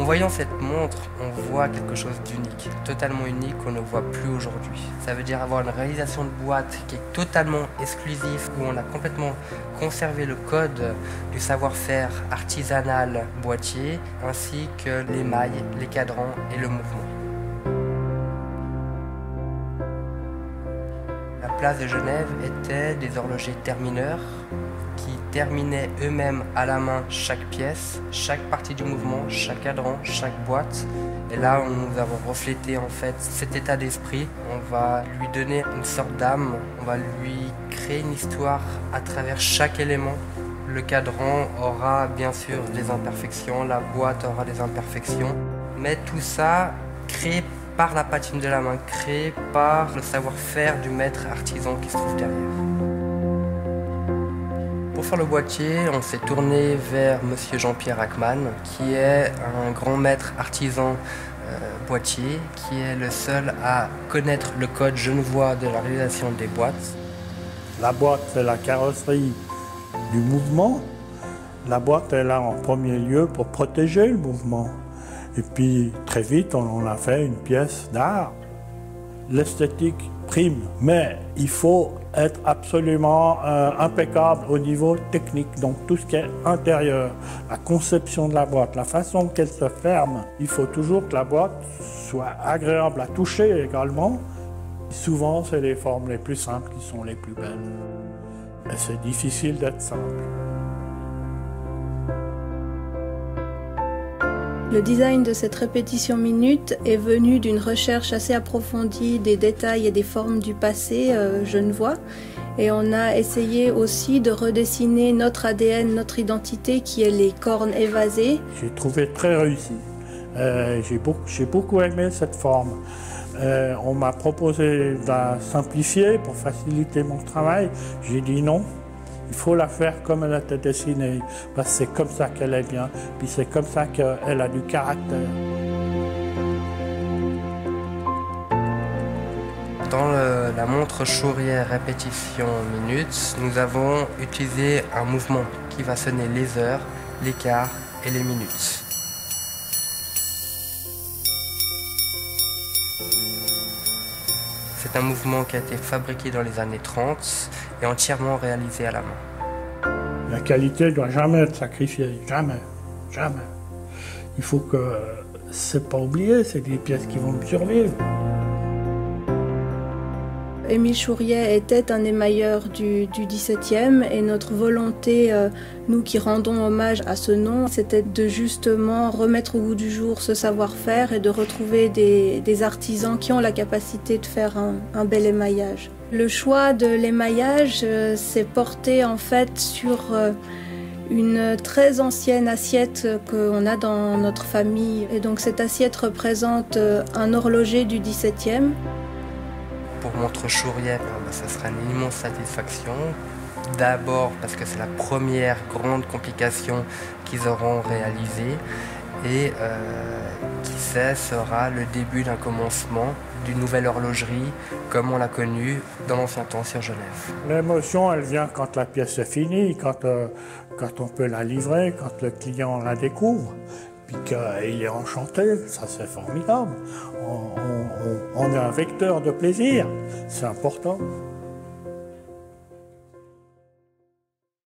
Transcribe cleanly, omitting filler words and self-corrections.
voyant cette montre, on voit quelque chose d'unique, totalement unique qu'on ne voit plus aujourd'hui. Ça veut dire avoir une réalisation de boîte qui est totalement exclusive, où on a complètement conservé le code du savoir-faire artisanal boîtier, ainsi que les mailles, les cadrans et le mouvement. La place de Genève était des horlogers termineurs qui terminaient eux-mêmes à la main chaque pièce, chaque partie du mouvement, chaque cadran, chaque boîte. Et là, nous avons reflété en fait cet état d'esprit. On va lui donner une sorte d'âme, on va lui créer une histoire à travers chaque élément. Le cadran aura bien sûr des imperfections, la boîte aura des imperfections, mais tout ça créé par la patine de la main, créé par le savoir-faire du maître artisan qui se trouve derrière. Pour faire le boîtier, on s'est tourné vers monsieur Jean-Pierre Ackman, qui est un grand maître artisan boîtier, qui est le seul à connaître le code genevois de la réalisation des boîtes. La boîte, c'est la carrosserie du mouvement. La boîte est là en premier lieu pour protéger le mouvement. Et puis, très vite, on en a fait une pièce d'art. L'esthétique prime, mais il faut être absolument impeccable au niveau technique. Donc tout ce qui est intérieur, la conception de la boîte, la façon qu'elle se ferme. Il faut toujours que la boîte soit agréable à toucher également. Souvent, c'est les formes les plus simples qui sont les plus belles. Et c'est difficile d'être simple. Le design de cette répétition minute est venu d'une recherche assez approfondie des détails et des formes du passé genevois. Et on a essayé aussi de redessiner notre ADN, notre identité, qui est les cornes évasées. J'ai trouvé très réussi. J'ai beaucoup aimé cette forme. On m'a proposé de la simplifier pour faciliter mon travail. J'ai dit non. Il faut la faire comme elle a été dessinée, parce que c'est comme ça qu'elle est bien, puis c'est comme ça qu'elle a du caractère. Dans la montre Chaurière répétition minutes, nous avons utilisé un mouvement qui va sonner les heures, les quarts et les minutes. C'est un mouvement qui a été fabriqué dans les années 30 et entièrement réalisé à la main. La qualité ne doit jamais être sacrifiée, jamais, jamais. Il faut que, c'est pas oublié, c'est des pièces qui vont survivre. Émile Chouriet était un émailleur du XVIIe et notre volonté, nous qui rendons hommage à ce nom, c'était de justement remettre au goût du jour ce savoir-faire et de retrouver des artisans qui ont la capacité de faire un bel émaillage. Le choix de l'émaillage s'est porté en fait sur une très ancienne assiette qu'on a dans notre famille. Et donc cette assiette représente un horloger du XVIIe. Pour montre Chauriet, ça sera une immense satisfaction. D'abord parce que c'est la première grande complication qu'ils auront réalisée et qui sait sera le début d'un commencement d'une nouvelle horlogerie comme on l'a connue dans l'ancien temps sur Genève. L'émotion, elle vient quand la pièce est finie, quand on peut la livrer, quand le client la découvre. Puis qu'il est enchanté, ça c'est formidable. On est un vecteur de plaisir, c'est important.